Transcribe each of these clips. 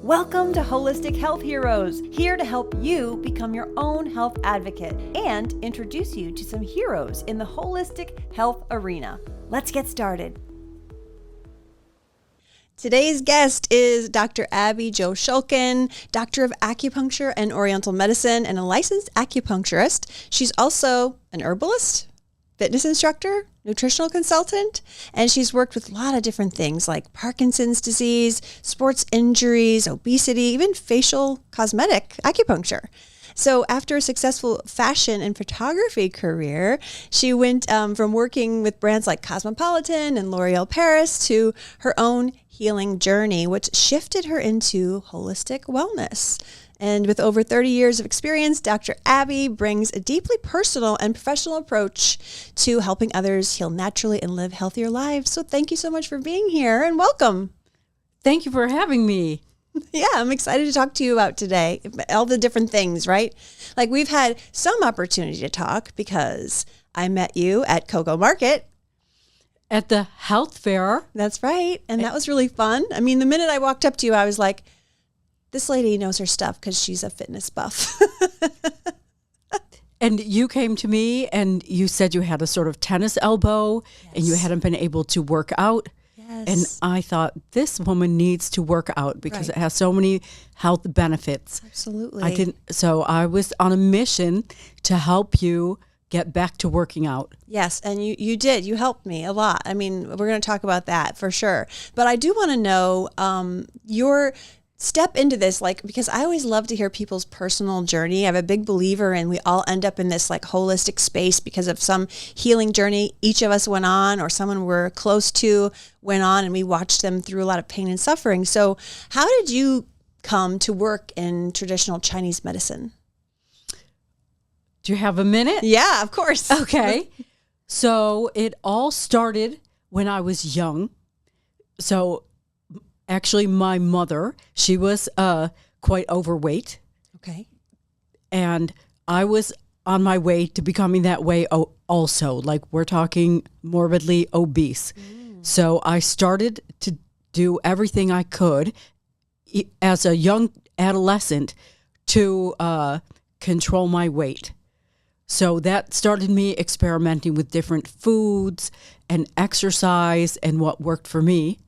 Welcome to Holistic Health Heroes, here to help you become your own health advocate and introduce you to some heroes in the holistic health arena. Let's get started. Today's guest is Dr. Abbey Jo Shulkin, Doctor of Acupuncture and Oriental Medicine, and a licensed acupuncturist. She's also an herbalist, fitness instructor, nutritional consultant, and she's worked with a lot of different things like Parkinson's disease, sports injuries, obesity, even facial cosmetic acupuncture. So after a successful fashion and photography career, she went from working with brands like Cosmopolitan and L'Oreal Paris to her own healing journey, which shifted her into holistic wellness. And with over 30 years of experience, Dr. Abbey brings a deeply personal and professional approach to helping others heal naturally and live healthier lives. So thank you so much for being here and welcome. Thank you for having me. Yeah, I'm excited to talk to you about today, all the different things, right? Like we've had some opportunity to talk because I met you at Cocoa Market. At the health fair. That's right. And that was really fun. I mean, the minute I walked up to you, I was like, this lady knows her stuff because she's a fitness buff. And you came to me and you said you had a sort of tennis elbow and you hadn't been able to work out. Yes. And I thought this woman needs to work out because Right. it has so many health benefits. Absolutely. So I was on a mission to help you get back to working out. Yes, and you did. You helped me a lot. I mean, we're going to talk about that for sure. But I do want to know your step into this, like, because I always love to hear people's personal journey. I'm a big believer in we all end up in this like holistic space because of some healing journey each of us went on or someone we're close to went on, and we watched them through a lot of pain and suffering. So how did you come to work in traditional Chinese medicine? Do you have a minute? Yeah, of course. Okay. So it all started when I was young. So actually my mother, she was quite overweight. Okay. And I was on my way to becoming that way also. Like we're talking morbidly obese. So I started to do everything I could as a young adolescent to control my weight. So that started me experimenting with different foods and exercise and what worked for me.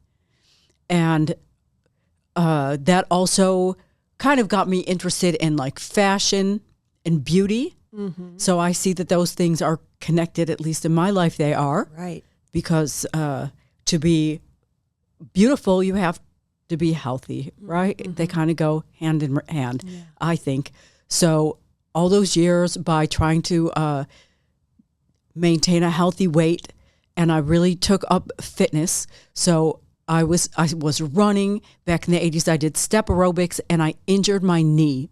And that also kind of got me interested in like fashion and beauty. Mm-hmm. So I see that those things are connected, at least in my life they are. Right. Because to be beautiful, you have to be healthy, right? Mm-hmm. They kind of go hand in hand, yeah. I think. So all those years by trying to maintain a healthy weight, and I really took up fitness. So I was running back in the 80s. I did step aerobics and I injured my knee.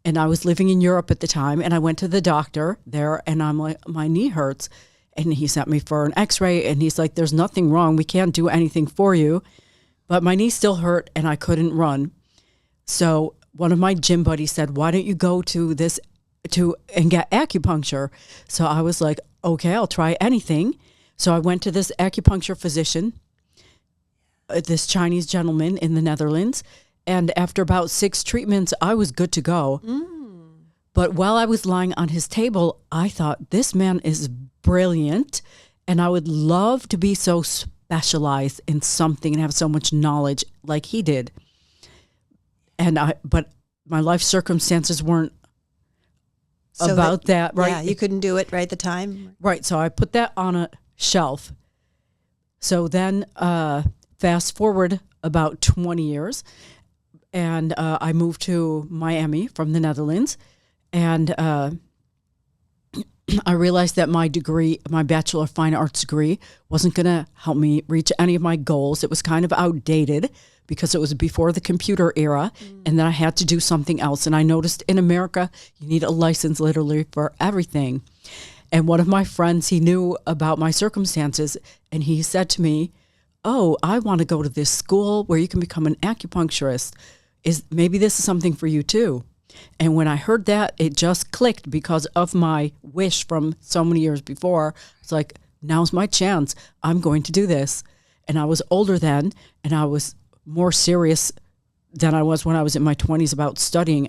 And I was living in Europe at the time, and I went to the doctor there and I'm like, my knee hurts. And he sent me for an x-ray and he's like, there's nothing wrong. We can't do anything for you. But my knee still hurt and I couldn't run. So one of my gym buddies said, why don't you go to this and get acupuncture? So I was like, okay, I'll try anything. So I went to this acupuncture physician, this Chinese gentleman in the Netherlands. And after about 6 treatments, I was good to go. But while I was lying on his table, I thought, this man is brilliant. And I would love to be so specialized in something and have so much knowledge like he did. But my life circumstances weren't that, right? Yeah, you couldn't do it right at the time. Right. So I put that on a shelf. So then fast forward about 20 years, and I moved to Miami from the Netherlands, and I realized that my degree, my Bachelor of Fine Arts degree, wasn't going to help me reach any of my goals. It was kind of outdated because it was before the computer era, and then I had to do something else. And I noticed in America, you need a license literally for everything. And one of my friends, he knew about my circumstances, and he said to me, oh, I want to go to this school where you can become an acupuncturist. Maybe this is something for you too. And when I heard that, it just clicked because of my wish from so many years before. It's like, now's my chance. I'm going to do this. And I was older then, and I was more serious than I was when I was in my 20s about studying.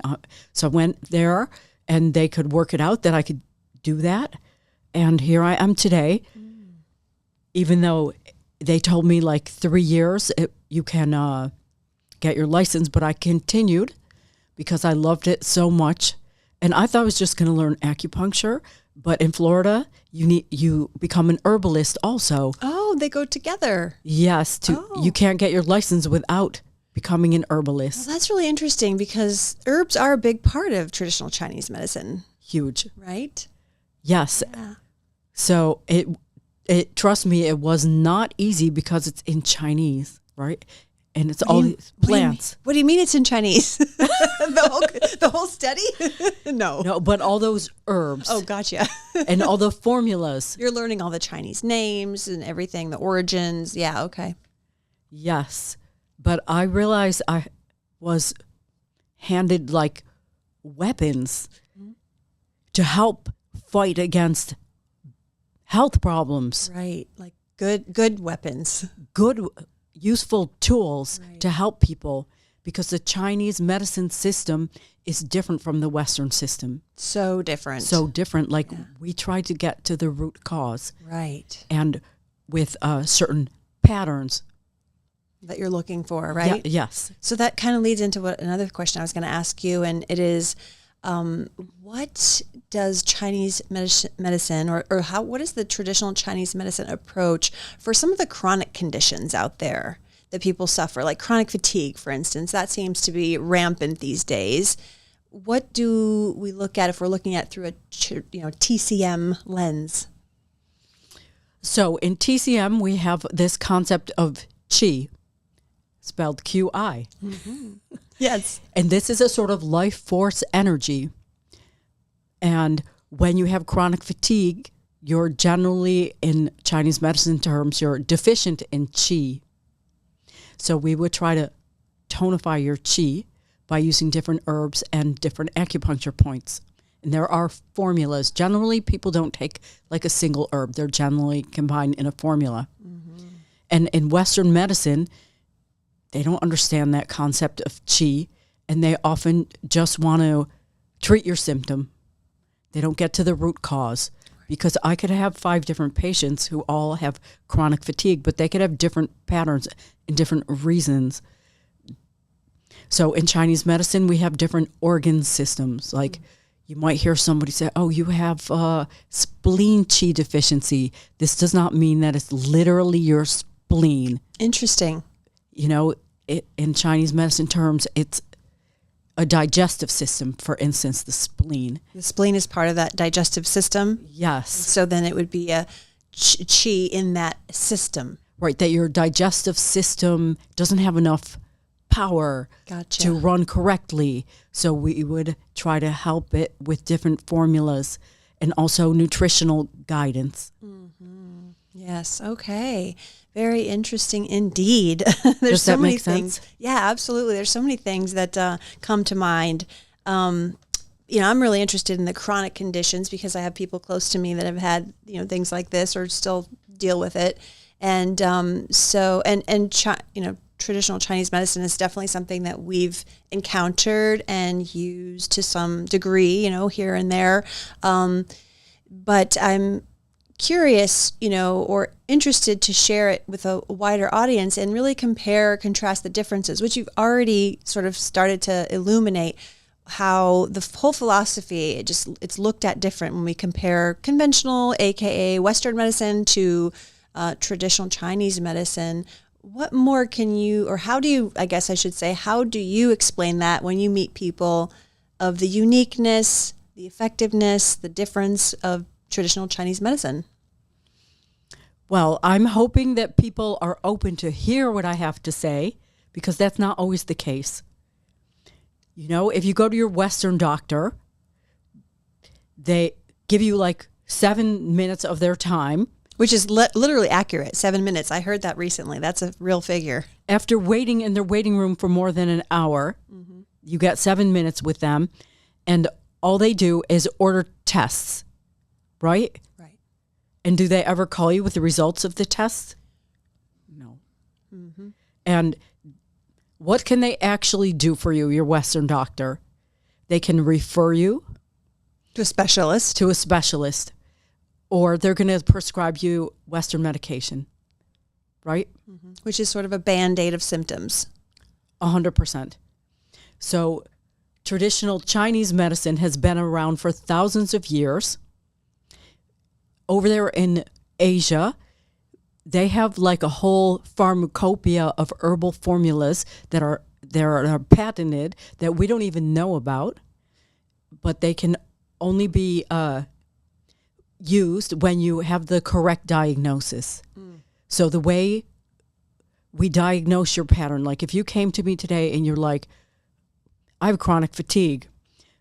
So I went there and they could work it out that I could do that. And here I am today, even though they told me like 3 years, you can get your license, but I continued because I loved it so much. And I thought I was just going to learn acupuncture, but in Florida, you become an herbalist also. Oh, they go together. Yes, you can't get your license without becoming an herbalist. Well, that's really interesting because herbs are a big part of traditional Chinese medicine. Huge. Right? Yes. Yeah. So it trust me, it was not easy because it's in Chinese, right? And it's all these plants. What do you mean it's in Chinese? the whole study? No, but all those herbs. Oh, gotcha. And all the formulas. You're learning all the Chinese names and everything, the origins. Yeah, okay. Yes. But I realized I was handed like weapons to help fight against health problems. Right. Like good weapons. Good, useful tools to help people, because the Chinese medicine system is different from the Western system. So different. So different. Like we try to get to the root cause. Right. And with certain patterns. That you're looking for, right? Yeah, yes. So that kind of leads into what another question I was going to ask you, and it is, what does Chinese medicine, or what is the traditional Chinese medicine approach for some of the chronic conditions out there that people suffer, like chronic fatigue, for instance? That seems to be rampant these days. What do we look at if we're looking at through a TCM lens? So in TCM, we have this concept of qi, spelled Qi. Mm-hmm. Yes. And this is a sort of life force energy. And when you have chronic fatigue, you're generally, in Chinese medicine terms, you're deficient in qi. So we would try to tonify your qi by using different herbs and different acupuncture points. And there are formulas. Generally, people don't take like a single herb. They're generally combined in a formula. Mm-hmm. And in Western medicine, they don't understand that concept of qi, and they often just want to treat your symptom. They don't get to the root cause, because I could have 5 different patients who all have chronic fatigue, but they could have different patterns and different reasons. So in Chinese medicine, we have different organ systems. Like you might hear somebody say, oh, you have spleen qi deficiency. This does not mean that it's literally your spleen. Interesting. You know, in Chinese medicine terms, it's a digestive system, for instance, the spleen. The spleen is part of that digestive system? Yes. So then it would be a qi in that system. Right, that your digestive system doesn't have enough power to run correctly. So we would try to help it with different formulas and also nutritional guidance. Mm-hmm. Yes, okay. Very interesting indeed. Does so that many make things. Sense? Yeah, absolutely. There's so many things that come to mind. I'm really interested in the chronic conditions because I have people close to me that have had, things like this or still deal with it. And traditional Chinese medicine is definitely something that we've encountered and used to some degree, here and there. But I'm curious, or interested to share it with a wider audience and really contrast the differences, which you've already sort of started to illuminate how the whole philosophy, it's looked at different when we compare conventional, AKA Western medicine, to traditional Chinese medicine. What more can you, or how do you, I guess I should say, how do you explain that when you meet people of the uniqueness, the effectiveness, the difference of traditional Chinese medicine? Well, I'm hoping that people are open to hear what I have to say, because that's not always the case. If you go to your Western doctor, they give you like 7 minutes of their time. Which is literally accurate, 7 minutes. I heard that recently. That's a real figure. After waiting in their waiting room for more than an hour, you get 7 minutes with them, and all they do is order tests, right? Right. And do they ever call you with the results of the tests? No. Mm-hmm. And what can they actually do for you, your Western doctor? They can refer you To a specialist. to a specialist, or they're going to prescribe you Western medication, right? Which is sort of a Band-Aid of symptoms. 100%. So traditional Chinese medicine has been around for thousands of years. Over there in Asia, they have like a whole pharmacopoeia of herbal formulas that are patented that we don't even know about, but they can only be used when you have the correct diagnosis. So the way we diagnose your pattern, like if you came to me today and you're like, I have chronic fatigue.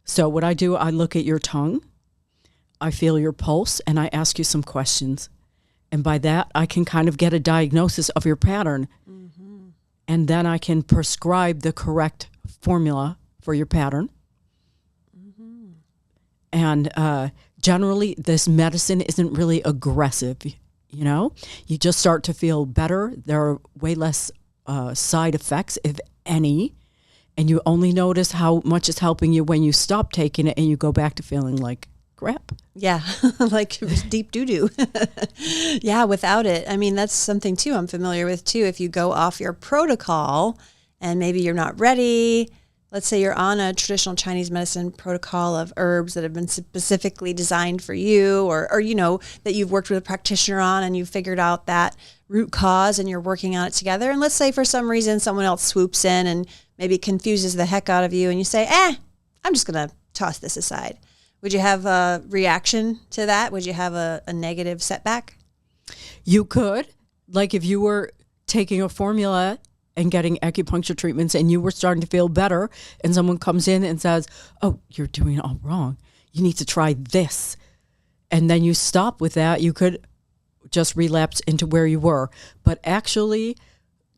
So what I do, I look at your tongue, I feel your pulse, and I ask you some questions. And by that, I can kind of get a diagnosis of your pattern. And then I can prescribe the correct formula for your pattern. And generally, this medicine isn't really aggressive, you know? You just start to feel better. There are way less side effects, if any. And you only notice how much it's helping you when you stop taking it and you go back to feeling like crap. Yeah, like deep doo-doo. Yeah, without it. I mean, that's something too I'm familiar with too. If you go off your protocol and maybe you're not ready, let's say you're on a traditional Chinese medicine protocol of herbs that have been specifically designed for you, or you know, that you've worked with a practitioner on and you've figured out that root cause and you're working on it together. And let's say for some reason someone else swoops in and maybe confuses the heck out of you and you say, I'm just going to toss this aside. Would you have a reaction to that? Would you have a negative setback? You could. Like if you were taking a formula and getting acupuncture treatments and you were starting to feel better and someone comes in and says, oh, you're doing it all wrong. You need to try this. And then you stop with that. You could just relapse into where you were. But actually,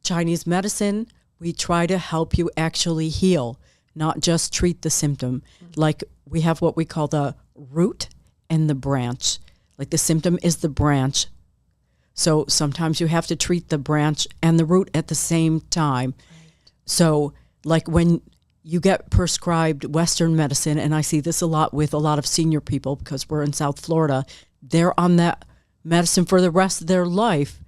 Chinese medicine, we try to help you actually heal, not just treat the symptom. Like we have what we call the root and the branch. Like the symptom is the branch. So sometimes you have to treat the branch and the root at the same time. Right. So like when you get prescribed Western medicine, and I see this a lot with a lot of senior people because we're in South Florida, they're on that medicine for the rest of their life.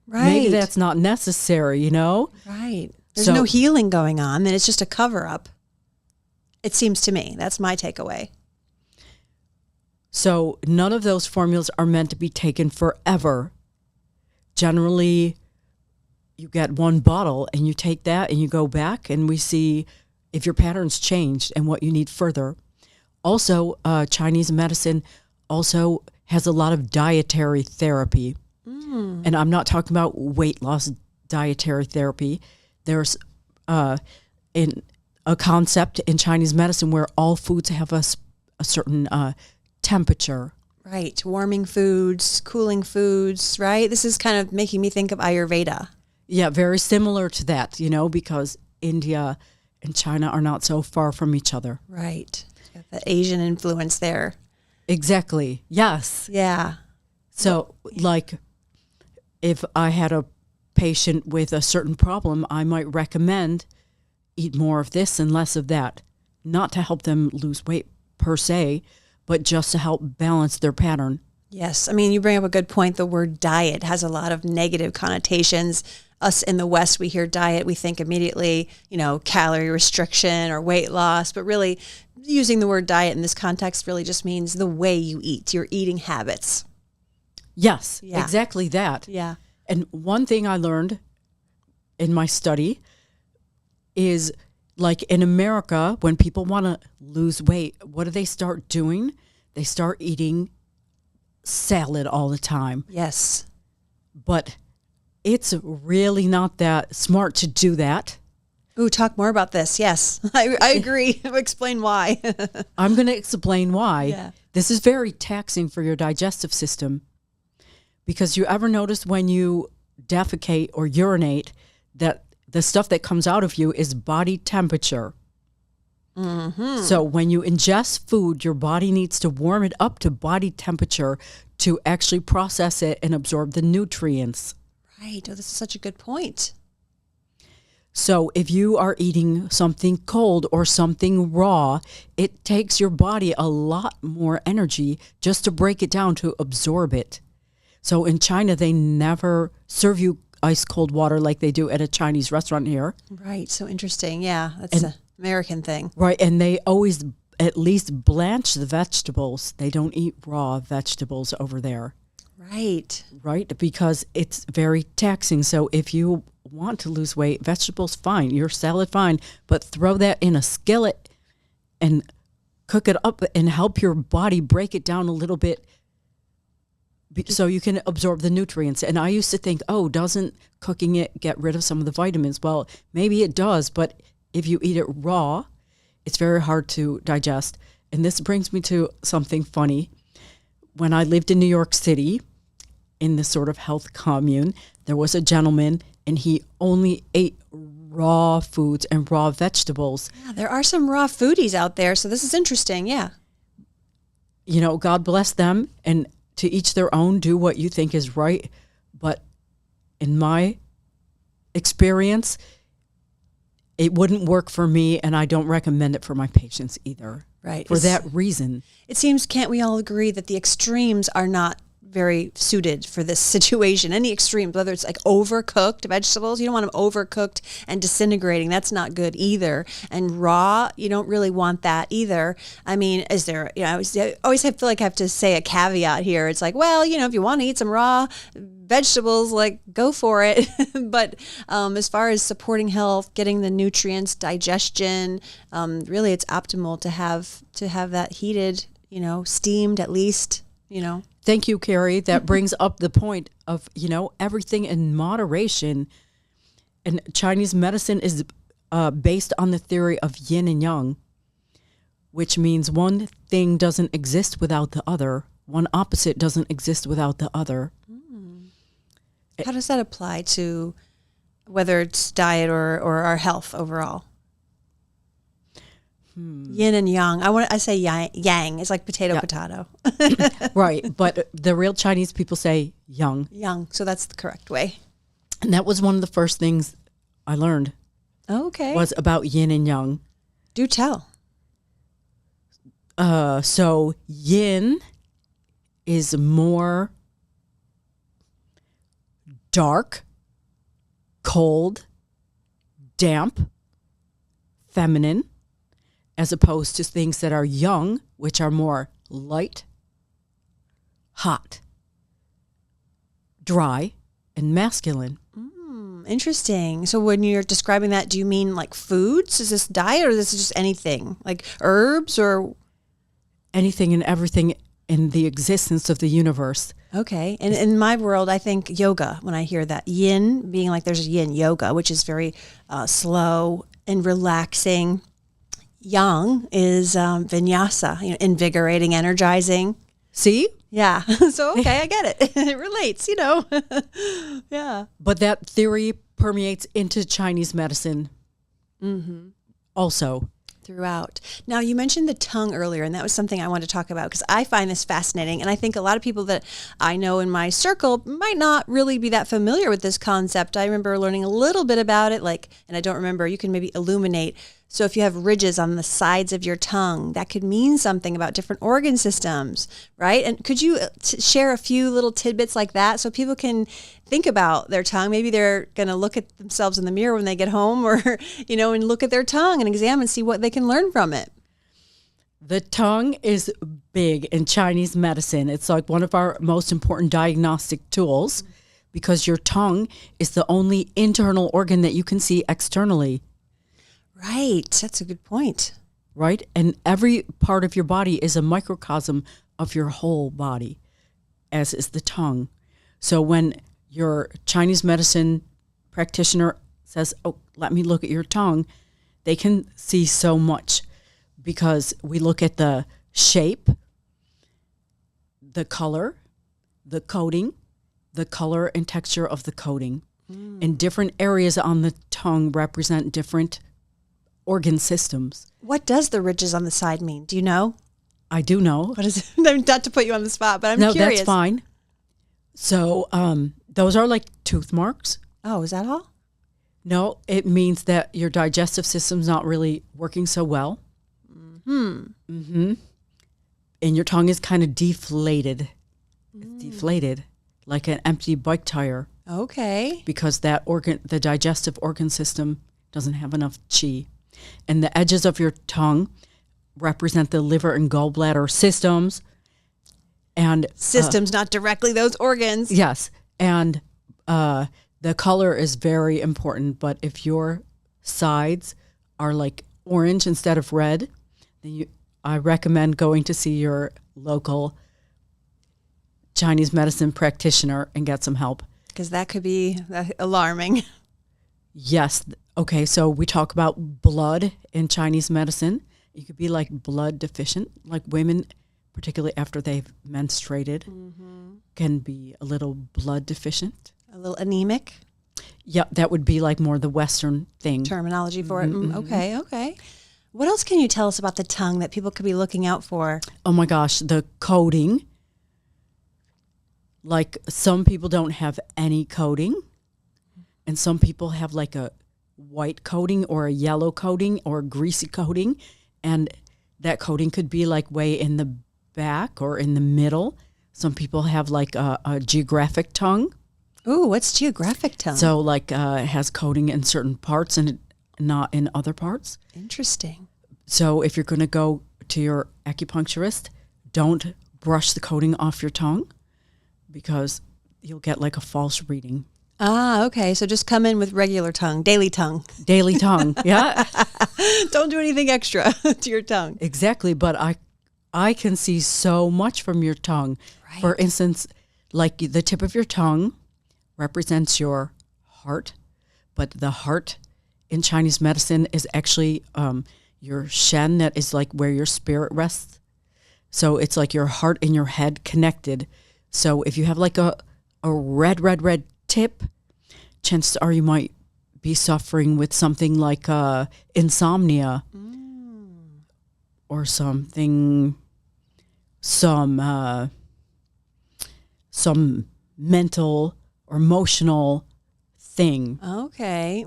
Right. Maybe that's not necessary, you know? Right. There's no healing going on, then it's just a cover-up. It seems to me. That's my takeaway. So none of those formulas are meant to be taken forever. Generally, you get one bottle and you take that and you go back and we see if your pattern's changed and what you need further. Also, Chinese medicine also has a lot of dietary therapy. And I'm not talking about weight loss dietary therapy. There's in a concept in Chinese medicine where all foods have a certain temperature. Right. Warming foods, cooling foods, right? This is kind of making me think of Ayurveda. Yeah, very similar to that, you know, because India and China are not so far from each other. Right. Got the Asian influence there. Exactly. Yes. Yeah. So, like, if I had a patient with a certain problem, I might recommend eat more of this and less of that. Not to help them lose weight per se, but just to help balance their pattern. Yes. I mean, you bring up a good point. The word diet has a lot of negative connotations. Us in the West, we hear diet, we think immediately, you know, calorie restriction or weight loss, but really using the word diet in this context really just means the way you eat, your eating habits. Yes, Yeah. exactly that. Yeah. And one thing I learned in my study is, like in America, when people want to lose weight, what do they start doing? They start eating salad all the time. Yes. But it's really not that smart to do that. Ooh, talk more about this. Yes, I agree. Explain why. I'm going to explain why. Yeah. This is very taxing for your digestive system. Because you ever notice when you defecate or urinate that the stuff that comes out of you is body temperature. Mm-hmm. So when you ingest food, your body needs to warm it up to body temperature to actually process it and absorb the nutrients. Right. Oh, this is such a good point. So if you are eating something cold or something raw, it takes your body a lot more energy just to break it down to absorb it. So in China, they never serve you ice cold water like they do at a Chinese restaurant here. Right. So interesting. Yeah. That's an American thing. Right. And they always at least blanch the vegetables. They don't eat raw vegetables over there. Right. Right. Because it's very taxing. So if you want to lose weight, vegetables, fine. Your salad, fine. But throw that in a skillet and cook it up and help your body break it down a little bit so you can absorb the nutrients. And I used to think, oh, doesn't cooking it get rid of some of the vitamins? Well, maybe it does, but if you eat it raw, it's very hard to digest. And this brings me to something funny. When I lived in New York City, in this sort of health commune, there was a gentleman, and he only ate raw foods and raw vegetables. Yeah, there are some raw foodies out there, so this is interesting. Yeah. You know, God bless them, and to each their own, do what you think is right. But in my experience, it wouldn't work for me, and I don't recommend it for my patients either. Right. For that reason. It seems, can't we all agree that the extremes are not very suited for this situation? Any extremes, whether it's like overcooked vegetables, you don't want them overcooked and disintegrating. That's not good either. And raw, you don't really want that either. I mean, is there, you know, I always feel like I have to say a caveat here. It's like, well, you know, if you want to eat some raw vegetables, like go for it. But as far as supporting health, getting the nutrients, digestion, really it's optimal to have that heated, you know, steamed at least, you know. Thank you, Kery. That brings up the point of, you know, everything in moderation. And Chinese medicine is based on the theory of yin and yang, which means one thing doesn't exist without the other. One opposite doesn't exist without the other. How does that apply to whether it's diet or our health overall? Yin and yang. I say yang. It's like potato. Right. But the real Chinese people say yang. Yang. So that's the correct way. And that was one of the first things I learned. Okay. Was about yin and yang. Do tell. So yin is more dark, cold, damp, feminine, as opposed to things that are yang, which are more light, hot, dry, and masculine. Interesting. So when you're describing that, do you mean like foods? Is this diet or is this just anything? Like herbs or? Anything and everything in the existence of the universe. Okay. And in my world, I think yoga when I hear that. Yin being like there's yin yoga, which is very slow and relaxing. Yang is vinyasa, you know, invigorating, energizing. See? Yeah. So, okay, I get it. It relates, you know. Yeah. But that theory permeates into Chinese medicine also. Throughout. Now, you mentioned the tongue earlier, and that was something I wanted to talk about because I find this fascinating. And I think a lot of people that I know in my circle might not really be that familiar with this concept. I remember learning a little bit about it, and I don't remember, you can maybe illuminate. So if you have ridges on the sides of your tongue, that could mean something about different organ systems, right? And could you share a few little tidbits like that so people can think about their tongue? Maybe they're going to look at themselves in the mirror when they get home or, you know, and look at their tongue and examine, see what they can learn from it. The tongue is big in Chinese medicine. It's like one of our most important diagnostic tools because your tongue is the only internal organ that you can see externally. Right. That's a good point. Right? And every part of your body is a microcosm of your whole body, as is the tongue. So when your Chinese medicine practitioner says, oh, let me look at your tongue, they can see so much because we look at the shape, the color, the coating, the color and texture of the coating. And different areas on the tongue represent different organ systems. What does the ridges on the side mean? Do you know? I do know. What is it? Not to put you on the spot, but I'm curious. No, that's fine. So those are like tooth marks. Oh, is that all? No, it means that your digestive system's not really working so well. Mm-hmm. And your tongue is kind of deflated. It's deflated like an empty bike tire. Okay. Because that organ, the digestive organ system, doesn't have enough qi. And the edges of your tongue represent the liver and gallbladder systems. And Systems, not directly those organs. yes. And the color is very important. But if your sides are like orange instead of red, then I recommend going to see your local Chinese medicine practitioner and get some help. Because that could be alarming. Yes. Okay, so we talk about blood in Chinese medicine. You could be like blood deficient, like women, particularly after they've menstruated, can be a little blood deficient. A little anemic. Yeah, that would be like more the Western thing. Terminology for it. Okay. What else can you tell us about the tongue that people could be looking out for? Oh my gosh, the coating. Like some people don't have any coating, and some people have like a white coating or a yellow coating or a greasy coating, and that coating could be like way in the back or in the middle. Some people have like a geographic tongue. Ooh, what's geographic tongue? So like it has coating in certain parts and not in other parts. Interesting. So if you're going to go to your acupuncturist, don't brush the coating off your tongue, because you'll get like a false reading. Ah, okay. So just come in with regular tongue, daily tongue. Daily tongue, yeah. Don't do anything extra to your tongue. Exactly, but I can see so much from your tongue. Right. For instance, like the tip of your tongue represents your heart, but the heart in Chinese medicine is actually your shen, that is like where your spirit rests. So it's like your heart and your head connected. So if you have like a red tip, chances are you might be suffering with something like insomnia or something, some mental or emotional thing. Okay.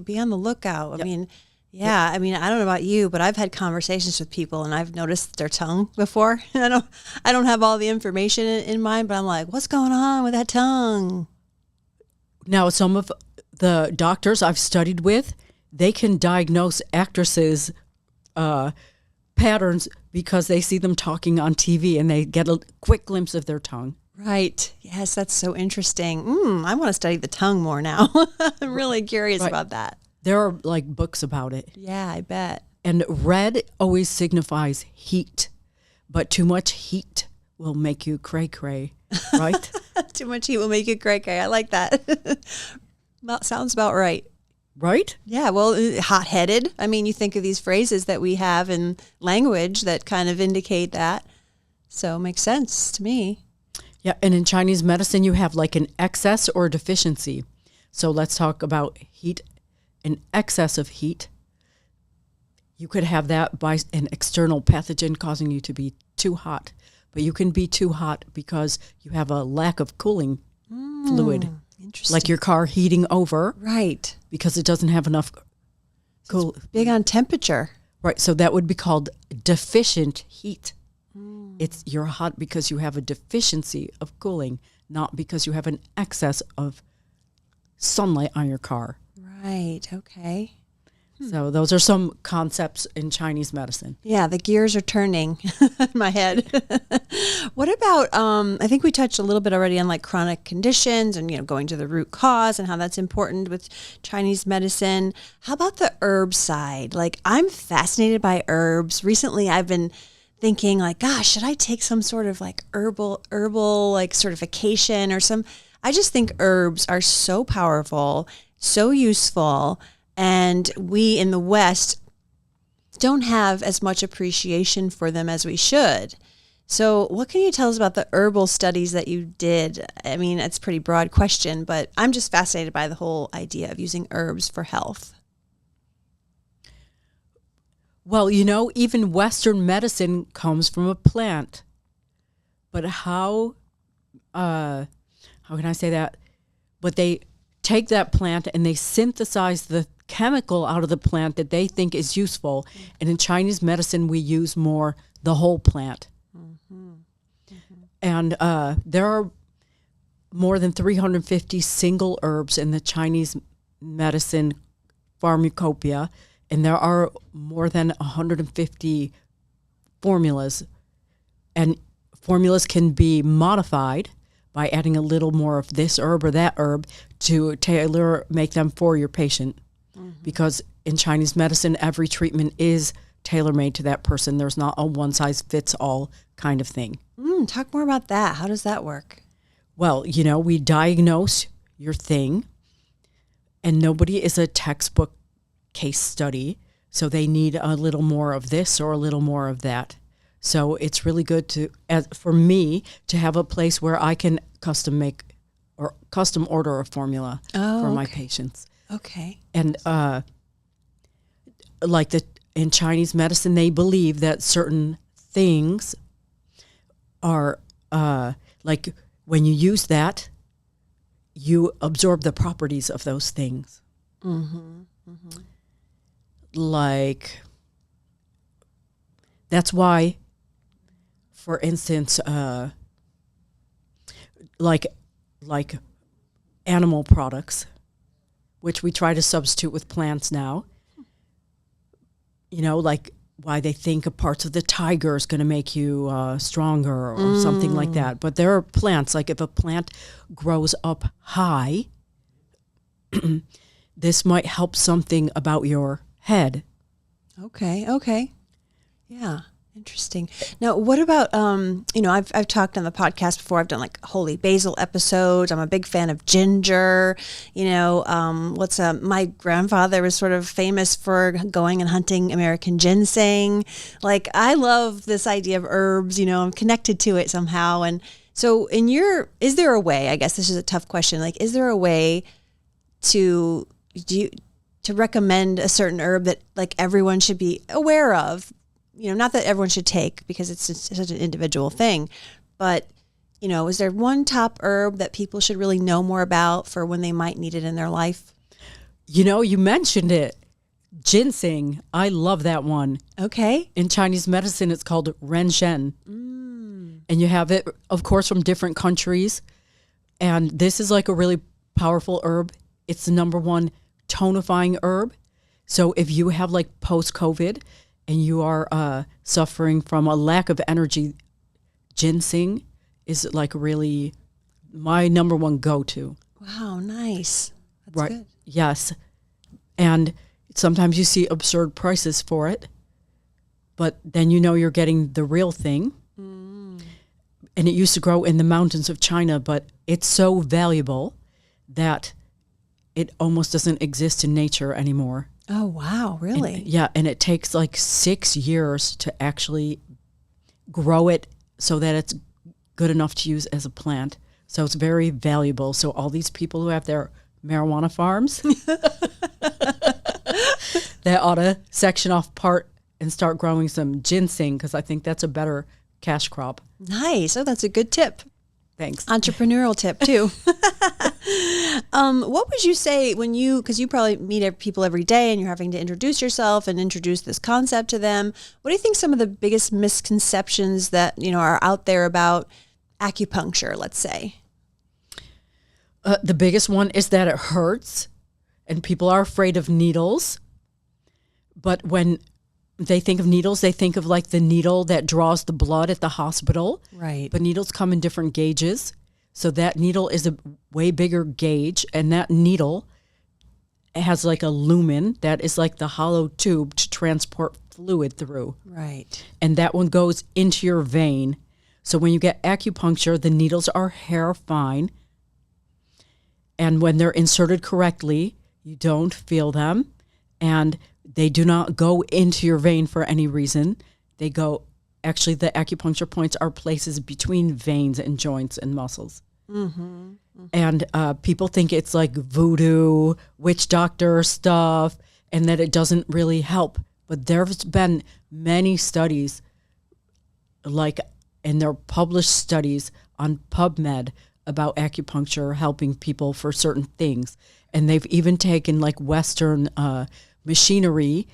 Be on the lookout. I mean, I mean, I don't know about you, but I've had conversations with people and I've noticed their tongue before. I don't have all the information in mind, but I'm like, what's going on with that tongue? Now, some of the doctors I've studied with, they can diagnose actresses' patterns because they see them talking on TV and they get a quick glimpse of their tongue. Right. Yes, that's so interesting. I want to study the tongue more now. I'm really curious about that. There are like books about it. Yeah, I bet. And red always signifies heat, but too much heat will make you cray-cray, right? Too much heat will make you cray-cray. I like that. That sounds about right. Right? Yeah, well, hot-headed. I mean, you think of these phrases that we have in language that kind of indicate that. So it makes sense to me. Yeah, and in Chinese medicine, you have like an excess or deficiency. So let's talk about heat. An excess of heat, you could have that by an external pathogen causing you to be too hot. But you can be too hot because you have a lack of cooling fluid. Interesting. Like your car heating over. Right. Because it doesn't have enough cool. Big on temperature. Right, so that would be called deficient heat. You're hot because you have a deficiency of cooling, not because you have an excess of sunlight on your car. Right. Okay. So those are some concepts in Chinese medicine. Yeah, the gears are turning in my head. What about, I think we touched a little bit already on like chronic conditions and, going to the root cause and how that's important with Chinese medicine. How about the herb side? Like, I'm fascinated by herbs. Recently, I've been thinking like, gosh, should I take some sort of like herbal like certification or some, I just think herbs are so powerful, so useful, and we in the West don't have as much appreciation for them as we should. So what can you tell us about the herbal studies that you did? I mean, it's a pretty broad question, but I'm just fascinated by the whole idea of using herbs for health. Well, even Western medicine comes from a plant. But how can I say that? But take that plant and they synthesize the chemical out of the plant that they think is useful. And in Chinese medicine, we use more the whole plant. And there are more than 350 single herbs in the Chinese medicine pharmacopoeia, and there are more than 150 formulas. And formulas can be modified by adding a little more of this herb or that herb to make them for your patient. Because in Chinese medicine, every treatment is tailor-made to that person. There's not a one-size-fits-all kind of thing. Talk more about that. How does that work? Well, we diagnose your thing, and nobody is a textbook case study, so they need a little more of this or a little more of that. So it's really good for me to have a place where I can custom make or custom order a formula for my patients. Okay. And in Chinese medicine, they believe that certain things are like when you use that, you absorb the properties of those things. Like, that's why, for instance, like animal products, which we try to substitute with plants now, like why they think parts of the tiger is going to make you stronger or something like that. But there are plants, like if a plant grows up high, this might help something about your head. Okay. Yeah. Interesting. Now, what about, I've talked on the podcast before. I've done like holy basil episodes. I'm a big fan of ginger. My grandfather was sort of famous for going and hunting American ginseng. Like, I love this idea of herbs, I'm connected to it somehow. And so is there a way, I guess this is a tough question. Like, is there a way to recommend a certain herb that like everyone should be aware of? Not that everyone should take because it's such an individual thing, but, is there one top herb that people should really know more about for when they might need it in their life? You mentioned it. Ginseng. I love that one. Okay. In Chinese medicine, it's called renshen. And you have it, of course, from different countries. And this is like a really powerful herb. It's the number one tonifying herb. So if you have like post-COVID, and you are suffering from a lack of energy, ginseng is like really my number one go-to. Wow, nice. That's right. Good. Yes. And sometimes you see absurd prices for it, but then you're getting the real thing. And it used to grow in the mountains of China, but it's so valuable that it almost doesn't exist in nature anymore. Oh, wow. Really? And it takes like 6 years to actually grow it so that it's good enough to use as a plant. So it's very valuable. So all these people who have their marijuana farms, they ought to section off part and start growing some ginseng, because I think that's a better cash crop. Nice. Oh, that's a good tip. Thanks. Entrepreneurial tip too. What would you say because you probably meet people every day and you're having to introduce yourself and introduce this concept to them. What do you think some of the biggest misconceptions that, are out there about acupuncture, let's say? The biggest one is that it hurts and people are afraid of needles. But when they think of needles, they think of like the needle that draws the blood at the hospital. Right. But needles come in different gauges. So that needle is a way bigger gauge, and that needle has like a lumen that is like the hollow tube to transport fluid through. Right. And that one goes into your vein. So when you get acupuncture, the needles are hair fine. And when they're inserted correctly, you don't feel them. And they do not go into your vein for any reason. They go, actually, the acupuncture points are places between veins and joints and muscles. And people think it's like voodoo, witch doctor stuff, and that it doesn't really help. But there's been many studies, and they're published studies on PubMed about acupuncture helping people for certain things. And they've even taken like Western machinery,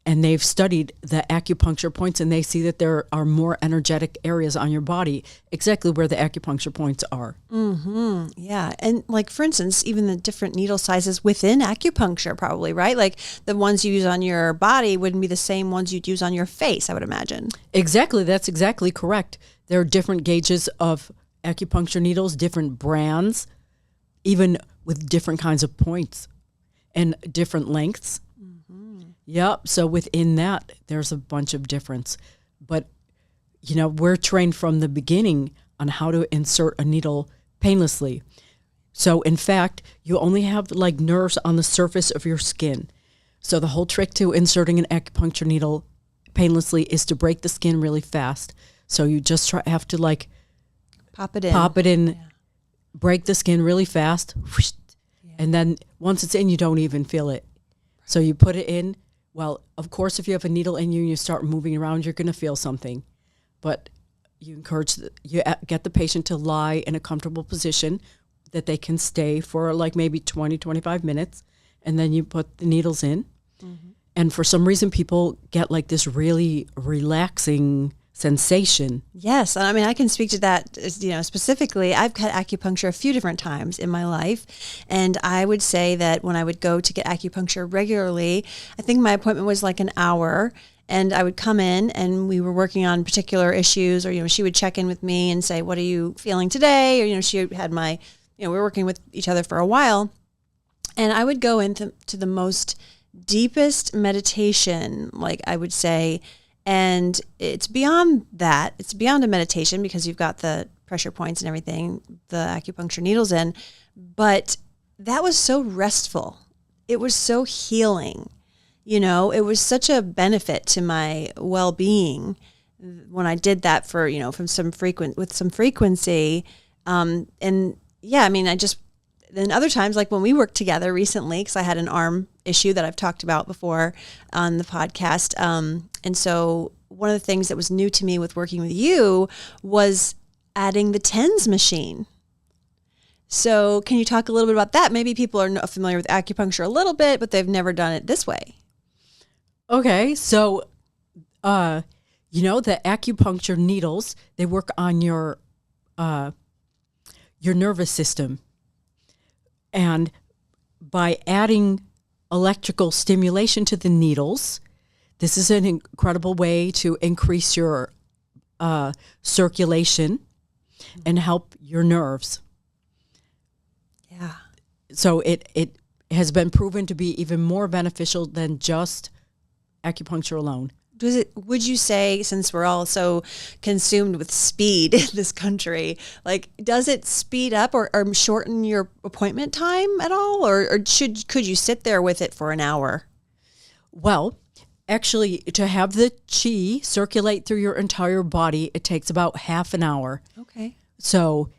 and they've studied the acupuncture points, and they see that there are more energetic areas on your body, exactly where the acupuncture points are. Mm-hmm. Yeah. And like, for instance, even the different needle sizes within acupuncture, probably, right? Like the ones you use on your body wouldn't be the same ones you'd use on your face, I would imagine. Exactly. That's exactly correct. There are different gauges of acupuncture needles, different brands, even with different kinds of points and different lengths. Yep. So within that, there's a bunch of difference. But, we're trained from the beginning on how to insert a needle painlessly. So in fact, you only have like nerves on the surface of your skin. So the whole trick to inserting an acupuncture needle painlessly is to break the skin really fast. So you just have to like pop it in, break the skin really fast. Whoosh, and then once it's in, you don't even feel it. So you put it in. Well, of course, if you have a needle in you and you start moving around, you're going to feel something. But you get the patient to lie in a comfortable position that they can stay for like maybe 20, 25 minutes. And then you put the needles in. Mm-hmm. And for some reason, people get like this really relaxing sensation. Yes. And I mean, I can speak to that, specifically. I've had acupuncture a few different times in my life. And I would say that when I would go to get acupuncture regularly, I think my appointment was like an hour. And I would come in and we were working on particular issues, or, she would check in with me and say, what are you feeling today? Or, she had we were working with each other for a while. And I would go into the most deepest meditation, like I would say. And it's beyond that. It's beyond a meditation because you've got the pressure points and everything, the acupuncture needles in. But that was so restful. It was so healing. It was such a benefit to my well-being when I did that with some frequency. And yeah, I mean, then other times, like when we worked together recently, because I had an arm issue that I've talked about before on the podcast. And so one of the things that was new to me with working with you was adding the TENS machine. So can you talk a little bit about that? Maybe people are familiar with acupuncture a little bit, but they've never done it this way. Okay. So, the acupuncture needles, they work on your nervous system. And by adding electrical stimulation to the needles, this is an incredible way to increase your circulation and help your nerves. Yeah. So it has been proven to be even more beneficial than just acupuncture alone. Would you say, since we're all so consumed with speed in this country, like, does it speed up or shorten your appointment time at all? Or could you sit there with it for an hour? Well, actually, to have the chi circulate through your entire body, it takes about half an hour. Okay. So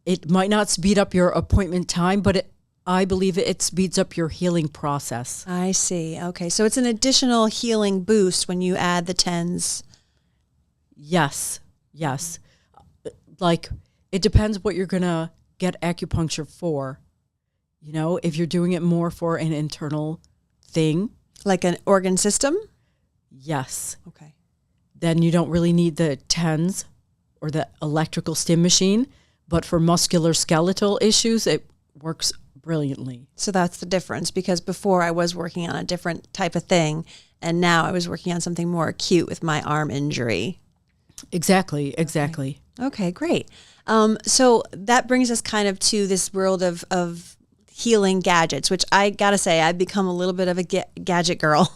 it might not speed up your appointment time, but I believe it speeds up your healing process. I see. Okay. So it's an additional healing boost when you add the TENS. Yes. Like, it depends what you're going to get acupuncture for. If you're doing it more for an internal thing. Like an organ system? Yes. Okay. Then you don't really need the TENS or the electrical stim machine. But for musculoskeletal issues, it works brilliantly. So that's the difference, because before I was working on a different type of thing, and now I was working on something more acute with my arm injury. Exactly. Okay, great. So that brings us kind of to this world of healing gadgets, which I gotta say, I've become a little bit of a gadget girl.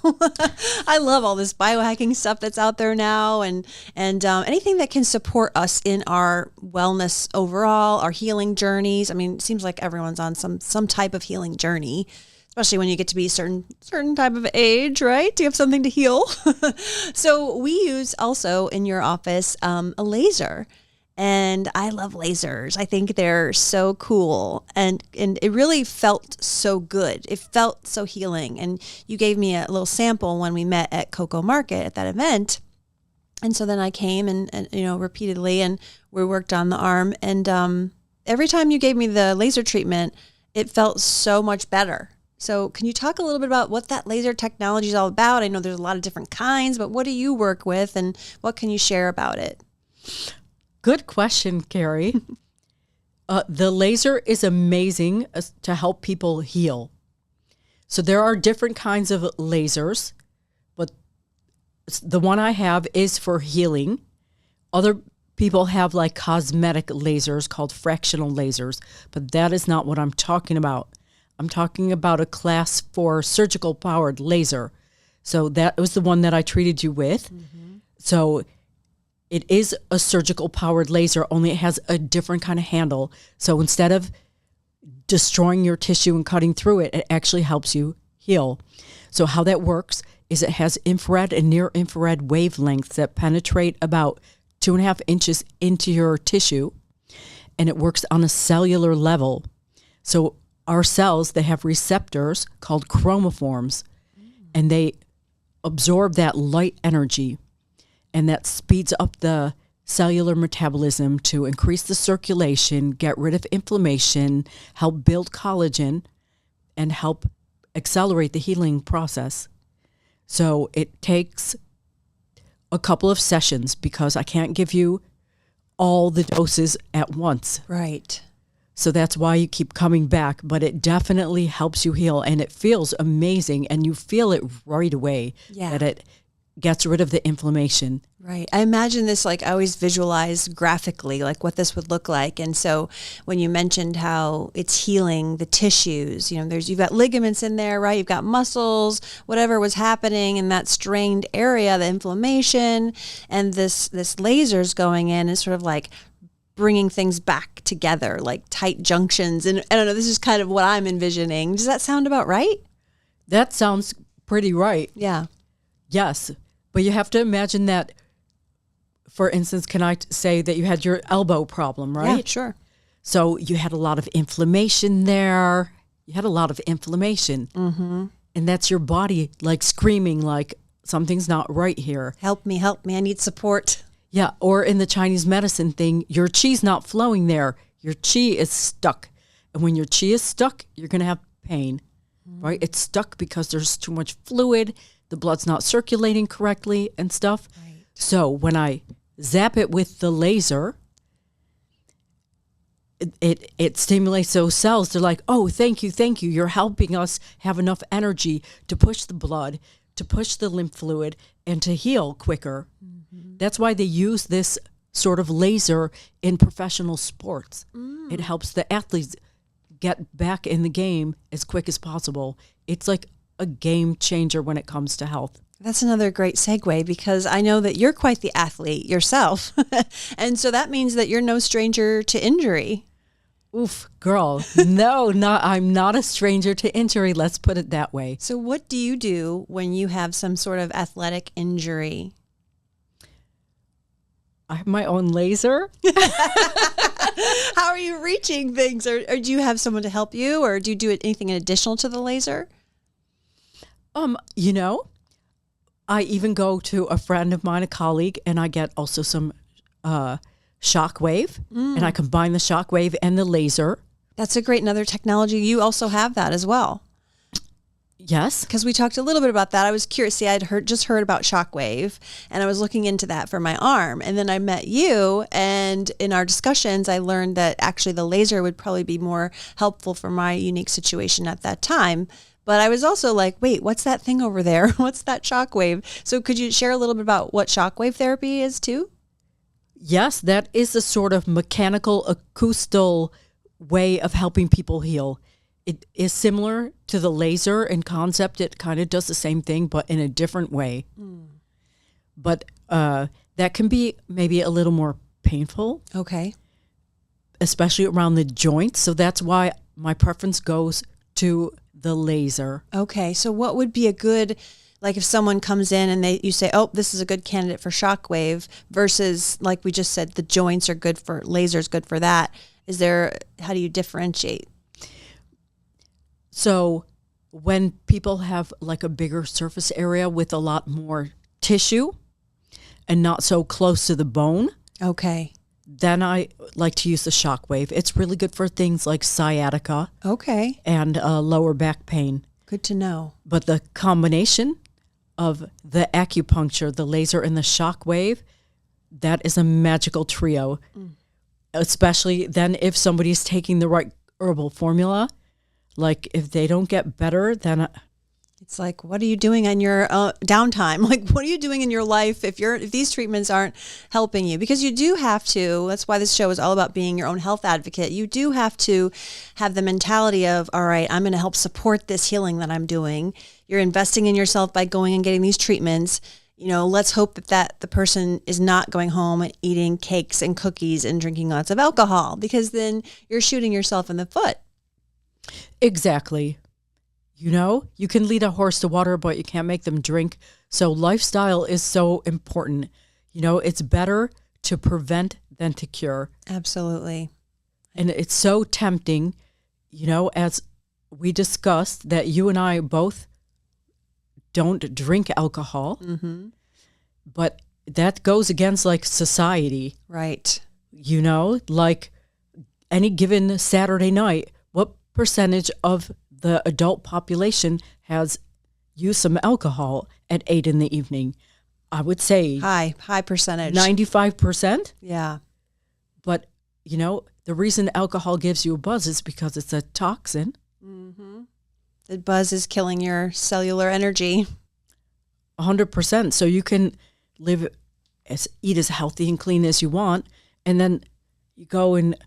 I love all this biohacking stuff that's out there now, and anything that can support us in our wellness overall, our healing journeys. I mean, it seems like everyone's on some type of healing journey, especially when you get to be a certain type of age, right? You have something to heal. So we use also in your office a laser. And I love lasers. I think they're so cool. And it really felt so good. It felt so healing. And you gave me a little sample when we met at Cocoa Market at that event. And so then I came and repeatedly, and we worked on the arm. And every time you gave me the laser treatment, it felt so much better. So can you talk a little bit about what that laser technology is all about? I know there's a lot of different kinds, but what do you work with and what can you share about it? Good question, Kery. The laser is amazing to help people heal. So there are different kinds of lasers, but the one I have is for healing. Other people have like cosmetic lasers called fractional lasers, but that is not what I'm talking about. I'm talking about a class 4 surgical powered laser. So that was the one that I treated you with. Mm-hmm. So it is a surgical powered laser, only it has a different kind of handle. So instead of destroying your tissue and cutting through it, it actually helps you heal. So how that works is it has infrared and near infrared wavelengths that penetrate about 2.5 inches into your tissue, and it works on a cellular level. So our cells, they have receptors called chromophores, and they absorb that light energy, and that speeds up the cellular metabolism to increase the circulation, get rid of inflammation, help build collagen, and help accelerate the healing process. So it takes a couple of sessions because I can't give you all the doses at once. Right. So that's why you keep coming back, but it definitely helps you heal, and it feels amazing, and you feel it right away that it gets rid of the inflammation. Right. I imagine this, like I always visualize graphically, like what this would look like. And so when you mentioned how it's healing the tissues, you know, you've got ligaments in there, right? You've got muscles, whatever was happening in that strained area, the inflammation, and this laser's going in and sort of like bringing things back together, like tight junctions. And I don't know, this is kind of what I'm envisioning. Does that sound about right? That sounds pretty right. Yeah. Yes. But you have to imagine that, for instance, can I say that you had your elbow problem, right? Yeah, sure. So you had a lot of inflammation there. You had a lot of inflammation. Mm-hmm. And that's your body like screaming like something's not right here. Help me, I need support. Yeah, or in the Chinese medicine thing, your chi's not flowing there. Your chi is stuck. And when your chi is stuck, you're going to have pain, right? It's stuck because there's too much fluid. The blood's not circulating correctly and stuff. Right. So when I zap it with the laser, it stimulates those cells. They're like, oh, thank you. You're helping us have enough energy to push the blood, to push the lymph fluid, and to heal quicker. Mm-hmm. That's why they use this sort of laser in professional sports. It helps the athletes get back in the game as quick as possible. It's like a game changer when it comes to health. That's another great segue because I know that you're quite the athlete yourself. And so that means that you're no stranger to injury. Oof, girl. No, I'm not a stranger to injury. Let's put it that way. So what do you do when you have some sort of athletic injury? I have my own laser. How are you reaching things? Or do you have someone to help you? Or do you do anything additional to the laser? You know, I even go to a friend of mine, a colleague, and I get also some shockwave, and I combine the shockwave and the laser. That's a great another technology. You also have that as well. Yes. Because we talked a little bit about that. I was curious. See, I'd just heard about shockwave, and I was looking into that for my arm. And then I met you, and in our discussions, I learned that actually the laser would probably be more helpful for my unique situation at that time. But I was also like, wait, what's that thing over there? What's that shockwave? So could you share a little bit about what shockwave therapy is too? Yes, that is a sort of mechanical acoustal way of helping people heal. It is similar to the laser in concept. It kind of does the same thing, but in a different way. But that can be maybe a little more painful. Okay. Especially around the joints. So that's why my preference goes to the laser. Okay. So what would be a good, like if someone comes in and you say, oh, this is a good candidate for shockwave versus like we just said, the joints are good for, laser's good for that. How do you differentiate? So when people have like a bigger surface area with a lot more tissue and not so close to the bone. Okay. then I like to use the shockwave. It's really good for things like sciatica Okay. and lower back pain. Good to know. But the combination of the acupuncture, the laser, and the shockwave, that is a magical trio. Especially then if somebody's taking the right herbal formula. Like if they don't get better, then It's like, what are you doing on your downtime? Like, what are you doing in your life if these treatments aren't helping you? Because you do have to, that's why this show is all about being your own health advocate. You do have to have the mentality of, all right, I'm going to help support this healing that I'm doing. You're investing in yourself by going and getting these treatments. You know, let's hope that the person is not going home and eating cakes and cookies and drinking lots of alcohol, because then you're shooting yourself in the foot. exactly. You know, you can lead a horse to water, but you can't make them drink. So lifestyle is so important. You know, it's better to prevent than to cure. Absolutely. And it's so tempting, you know, as we discussed, that you and I both don't drink alcohol, but that goes against like society, Right. you know, like any given Saturday night, what percentage of the adult population has used some alcohol at 8 in the evening? I would say High percentage. 95%. Yeah. But, you know, the reason alcohol gives you a buzz is because it's a toxin. The buzz is killing your cellular energy. 100%. So you can eat as healthy and clean as you want, and then you go and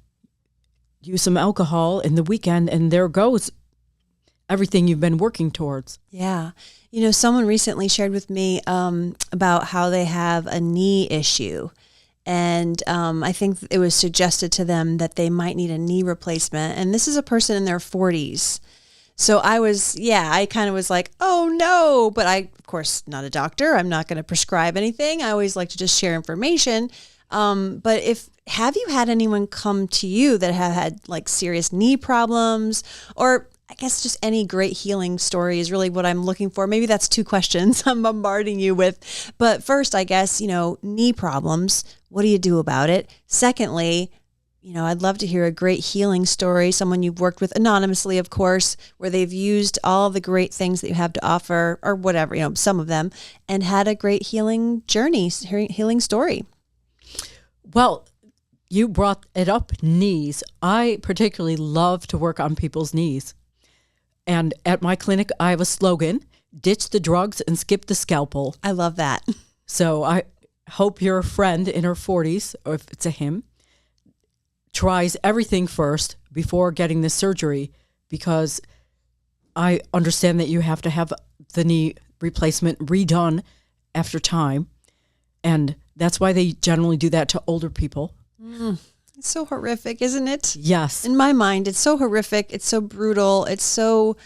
use some alcohol in the weekend, and there goes everything you've been working towards. Yeah. You know, someone recently shared with me about how they have a knee issue. And I think it was suggested to them that they might need a knee replacement. And this is a person in their 40s. So I kind of was like, oh no. But I, of course, not a doctor. I'm not going to prescribe anything. I always like to just share information. But have you had anyone come to you that have had like serious knee problems, or I guess just any great healing story is really what I'm looking for. Maybe that's 2 questions I'm bombarding you with. But first, I guess, you know, knee problems, what do you do about it? Secondly, you know, I'd love to hear a great healing story, someone you've worked with anonymously, of course, where they've used all the great things that you have to offer, or whatever, you know, some of them, and had a great healing journey, healing story. Well, you brought it up, knees. I particularly love to work on people's knees. And at my clinic, I have a slogan: ditch the drugs and skip the scalpel. I love that. So I hope your friend in her 40s, or if it's a him, tries everything first before getting the surgery, because I understand that you have to have the knee replacement redone after time. And that's why they generally do that to older people. It's so horrific, isn't it? Yes. In my mind, it's so horrific. It's so brutal. It's so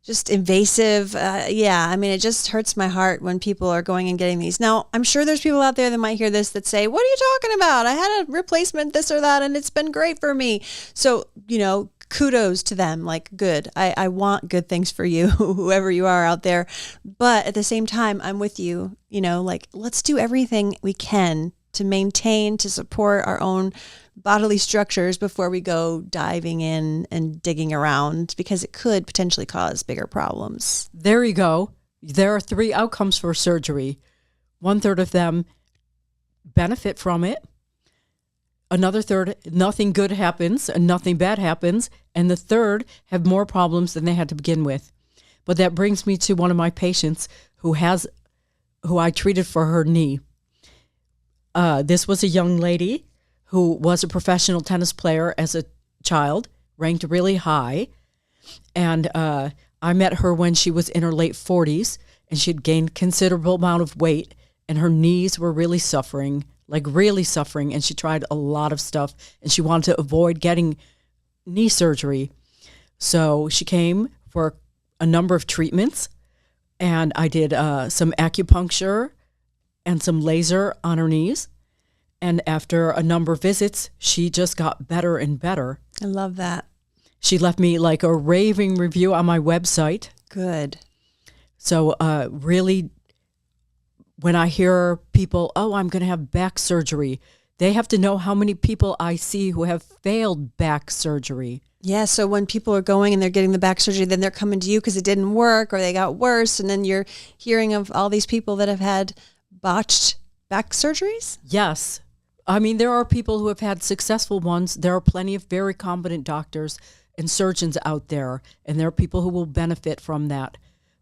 just invasive. I mean, it just hurts my heart when people are going and getting these. Now, I'm sure there's people out there that might hear this that say, what are you talking about? I had a replacement, this or that, and it's been great for me. So, you know, kudos to them. Like, good. I want good things for you, whoever you are out there. But at the same time, I'm with you. You know, like, let's do everything we can to maintain, to support our own bodily structures before we go diving in and digging around, because it could potentially cause bigger problems. There you go. There are 3 outcomes for surgery. 1/3 of them benefit from it. Another 1/3, nothing good happens and nothing bad happens. And the 1/3 have more problems than they had to begin with. But that brings me to one of my patients who I treated for her knee. This was a young lady who was a professional tennis player as a child, ranked really high. And I met her when she was in her late 40s, and she'd gained considerable amount of weight, and her knees were really suffering, and she tried a lot of stuff, and she wanted to avoid getting knee surgery. So she came for a number of treatments, and I did some acupuncture and some laser on her knees. And after a number of visits, she just got better and better. I love that. She left me like a raving review on my website. Good. So really, when I hear people, oh, I'm going to have back surgery, they have to know how many people I see who have failed back surgery. Yeah, so when people are going and they're getting the back surgery, then they're coming to you because it didn't work or they got worse, and then you're hearing of all these people that have had botched back surgeries? Yes. I mean, there are people who have had successful ones. There are plenty of very competent doctors and surgeons out there, and there are people who will benefit from that.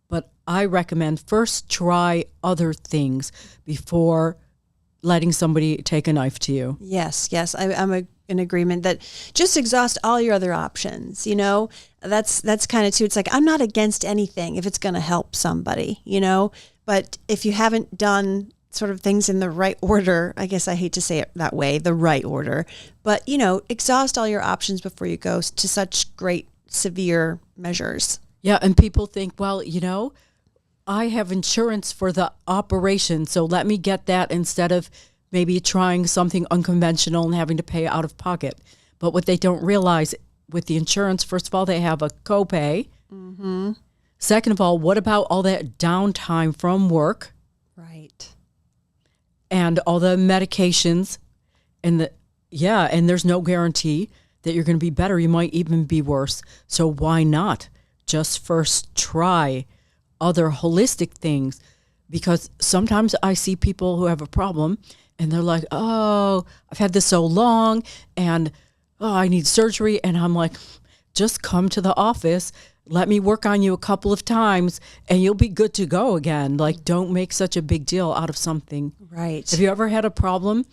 But I recommend first try other things before letting somebody take a knife to you. Yes, I'm in agreement that just exhaust all your other options. You know, that's kind of too. It's like, I'm not against anything if it's going to help somebody, you know, but if you haven't done sort of things in the right order, I guess I hate to say it that way, the right order, but, you know, exhaust all your options before you go to such great severe measures. Yeah. And people think, well, you know, I have insurance for the operation, so let me get that instead of maybe trying something unconventional and having to pay out of pocket. But what they don't realize with the insurance, first of all, they have a copay. Mm-hmm. Second of all, what about all that downtime from work? Right. And all the medications and and there's no guarantee that you're going to be better. You might even be worse. So why not just first try other holistic things? Because sometimes I see people who have a problem and they're like, oh, I've had this so long and I need surgery. And I'm like, just come to the office. Let me work on you a couple of times and you'll be good to go again. Like, don't make such a big deal out of something. Right. Have you ever had a problem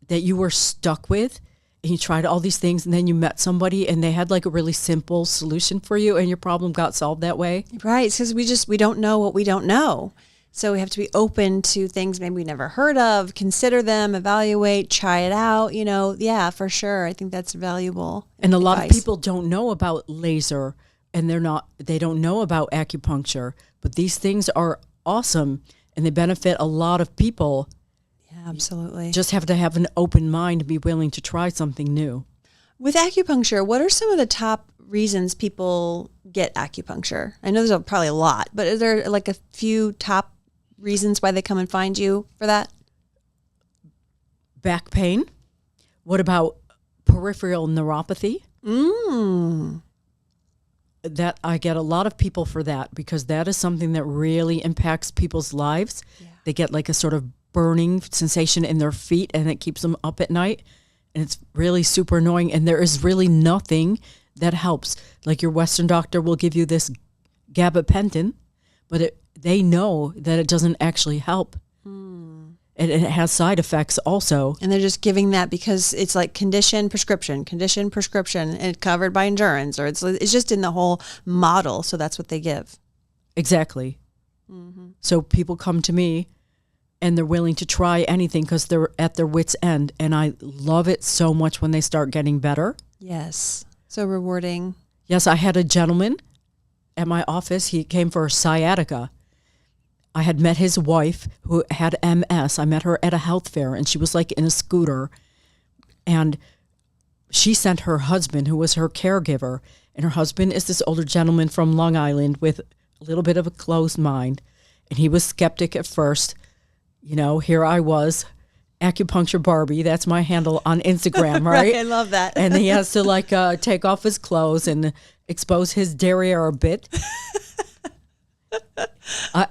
that you were stuck with and you tried all these things and then you met somebody and they had like a really simple solution for you and your problem got solved that way? Right. Because we don't know what we don't know. So we have to be open to things maybe we never heard of, consider them, evaluate, try it out, you know. Yeah, for sure. I think that's valuable. And a lot of advice. people don't know about laser and they don't know about acupuncture, but these things are awesome and they benefit a lot of people. Yeah, absolutely. Just have to have an open mind and be willing to try something new. With acupuncture, what are some of the top reasons people get acupuncture? I know there's probably a lot, but is there like a few top reasons why they come and find you for that? Back pain. What about peripheral neuropathy? That I get a lot of people for that because that is something that really impacts people's lives. Yeah. They get like a sort of burning sensation in their feet and it keeps them up at night. And it's really super annoying. And there is really nothing that helps. Like your Western doctor will give you this gabapentin, but they know that it doesn't actually help. And it has side effects also. And they're just giving that because it's like condition, prescription, and covered by insurance, or it's just in the whole model. So that's what they give. Exactly. Mm-hmm. So people come to me and they're willing to try anything because they're at their wit's end. And I love it so much when they start getting better. Yes. So rewarding. Yes, I had a gentleman at my office. He came for sciatica. I had met his wife who had MS. I met her at a health fair and she was like in a scooter. And she sent her husband, who was her caregiver. And her husband is this older gentleman from Long Island with a little bit of a closed mind. And he was skeptic at first. You know, here I was, Acupuncture Barbie. That's my handle on Instagram, right? Right, I love that. And he has to like take off his clothes and expose his derriere a bit.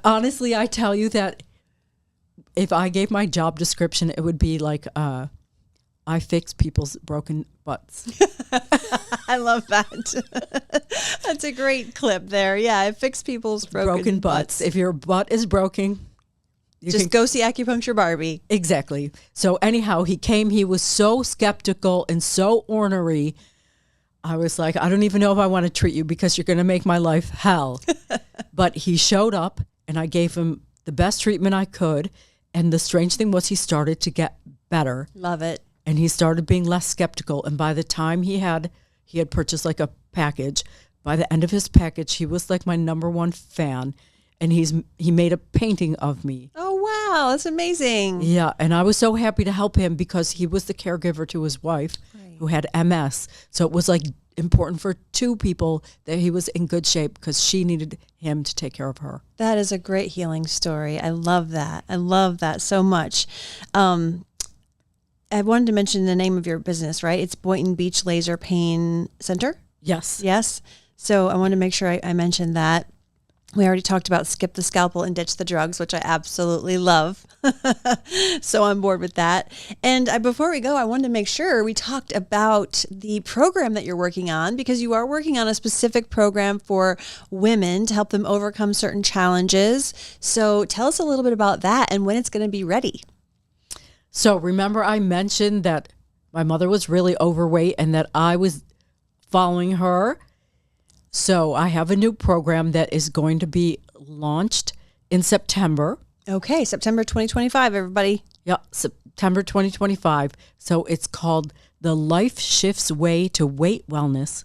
Honestly, I tell you that if I gave my job description, it would be like, I fix people's broken butts. I love that. That's a great clip there. Yeah, I fix people's broken butts. If your butt is broken, just go see Acupuncture Barbie. Exactly. So anyhow, he came, he was so skeptical and so ornery. I was like, I don't even know if I want to treat you because you're going to make my life hell. But he showed up and I gave him the best treatment I could. And the strange thing was he started to get better. Love it. And he started being less skeptical. And by the time he had purchased like a package, by the end of his package, he was like my #1 fan. And he made a painting of me. Oh, wow. That's amazing. Yeah. And I was so happy to help him because he was the caregiver to his wife who had MS. So it was like important for two people that he was in good shape because she needed him to take care of her. That is a great healing story. I love that. I love that so much. I wanted to mention the name of your business, right? It's Boynton Beach Laser Pain Center. Yes. Yes. So I wanted to make sure I mentioned that. We already talked about skip the scalpel and ditch the drugs, which I absolutely love. So on board with that. And before we go, I wanted to make sure we talked about the program that you're working on, because you are working on a specific program for women to help them overcome certain challenges. So tell us a little bit about that and when it's going to be ready. So remember I mentioned that my mother was really overweight and that I was following her. So I have a new program that is going to be launched in September. Okay, September 2025, everybody. Yeah, September 2025. So it's called The Life Shifts Way to Weight Wellness.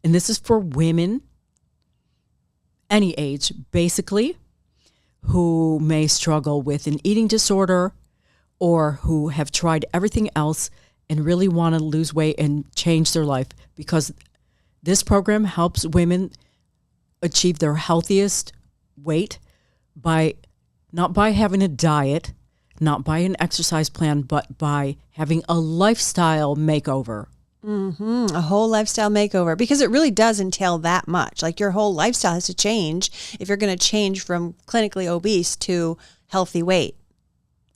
And this is for women, any age, basically, who may struggle with an eating disorder or who have tried everything else and really want to lose weight and change their life, because this program helps women achieve their healthiest weight by not by having a diet, not by an exercise plan, but by having a lifestyle makeover. A whole lifestyle makeover, because it really does entail that much. Like your whole lifestyle has to change if you're going to change from clinically obese to healthy weight.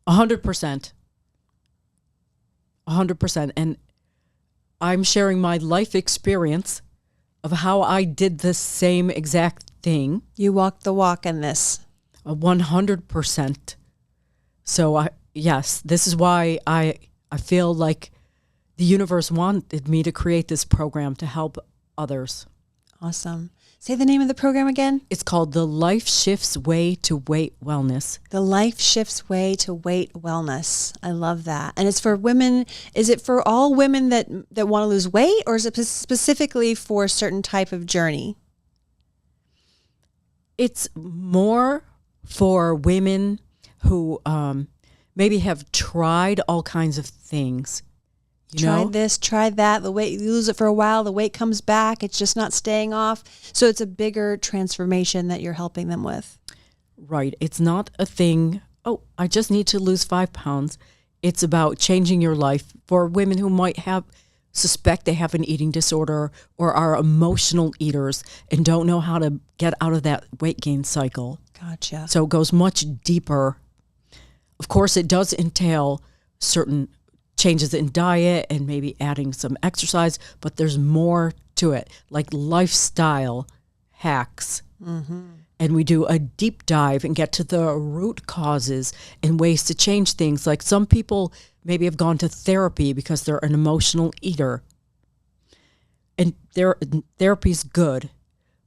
100%. 100%. And I'm sharing my life experience of how I did the same exact thing. You walked the walk in this. 100%. So yes, this is why I feel like the universe wanted me to create this program to help others. Awesome. Say the name of the program again. It's called The Life Shifts Way to Weight Wellness. The Life Shifts Way to Weight Wellness. I love that. And it's for women. Is it for all women that want to lose weight, or is it specifically for a certain type of journey? It's more for women who maybe have tried all kinds of things. Tried this, tried that. The weight, you lose it for a while, the weight comes back. It's just not staying off. So it's a bigger transformation that you're helping them with. Right. It's not a thing, I just need to lose 5 pounds. It's about changing your life for women who might suspect they have an eating disorder or are emotional eaters and don't know how to get out of that weight gain cycle. Gotcha. So it goes much deeper. Of course, it does entail certain changes in diet and maybe adding some exercise, but there's more to it, like lifestyle hacks. Mm-hmm. And we do a deep dive and get to the root causes and ways to change things. Like some people maybe have gone to therapy because they're an emotional eater. And therapy's good,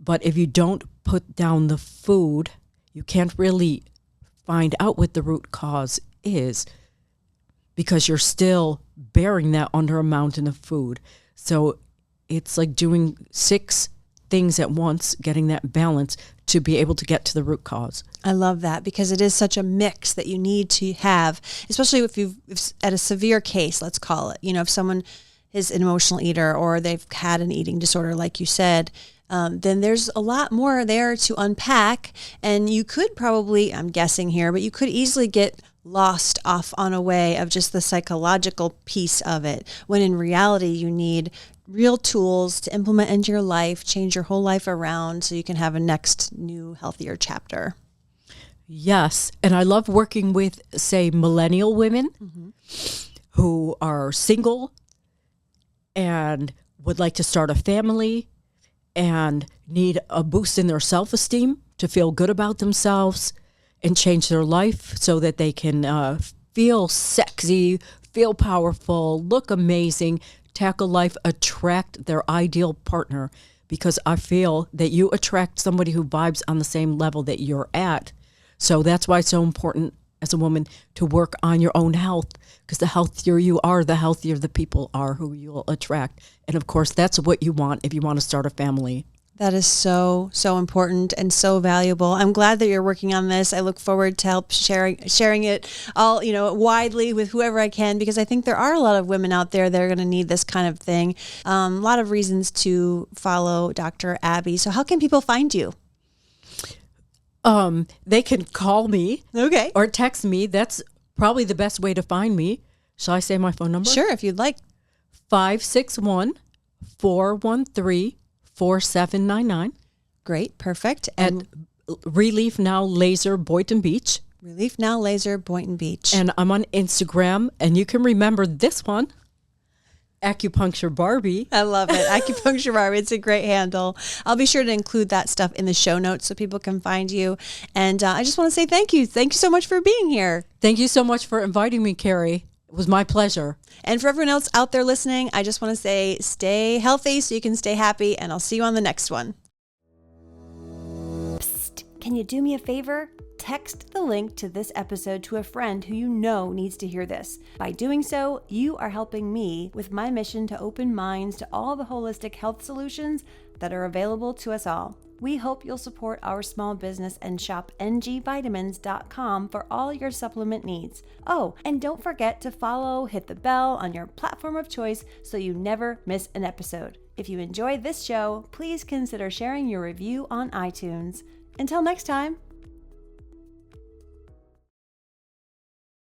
but if you don't put down the food, you can't really find out what the root cause is, because you're still bearing that under a mountain of food. So it's like doing 6 things at once, getting that balance to be able to get to the root cause. I love that, because it is such a mix that you need to have, especially if at a severe case, let's call it, if someone is an emotional eater or they've had an eating disorder, like you said, then there's a lot more there to unpack. And you could probably, I'm guessing here, but you could easily get lost off on a way of just the psychological piece of it, when in reality you need real tools to implement into your life, change your whole life around so you can have a next new healthier chapter. Yes. And I love working with, say, millennial women who are single and would like to start a family and need a boost in their self-esteem to feel good about themselves and change their life so that they can feel sexy, feel powerful, look amazing, tackle life, attract their ideal partner. Because I feel that you attract somebody who vibes on the same level that you're at. So that's why it's so important as a woman to work on your own health, because the healthier you are, the healthier the people are who you'll attract. And of course, that's what you want if you want to start a family. That is so, so important and so valuable. I'm glad that you're working on this. I look forward to help sharing it all, widely with whoever I can, because I think there are a lot of women out there that are going to need this kind of thing. A lot of reasons to follow Dr. Abbey. So how can people find you? They can call me, Okay, or text me. That's probably the best way to find me. Shall I say my phone number? Sure, if you'd like. 561-413-4799. Great, perfect. At And Relief Now Laser Boynton Beach. Relief Now Laser Boynton Beach. And I'm on Instagram, and you can remember this one, Acupuncture Barbie. I love it. Acupuncture Barbie. It's a great handle. I'll be sure to include that stuff in the show notes so people can find you. And I just want to say thank you. Thank you so much for being here. Thank you so much for inviting me, Kery. It was my pleasure. And for everyone else out there listening, I just want to say stay healthy so you can stay happy, and I'll see you on the next one. Psst, can you do me a favor? Text the link to this episode to a friend who you know needs to hear this. By doing so, you are helping me with my mission to open minds to all the holistic health solutions that are available to us all. We hope you'll support our small business and shop ngvitamins.com for all your supplement needs. Oh, and don't forget to follow, hit the bell on your platform of choice so you never miss an episode. If you enjoyed this show, please consider sharing your review on iTunes. Until next time.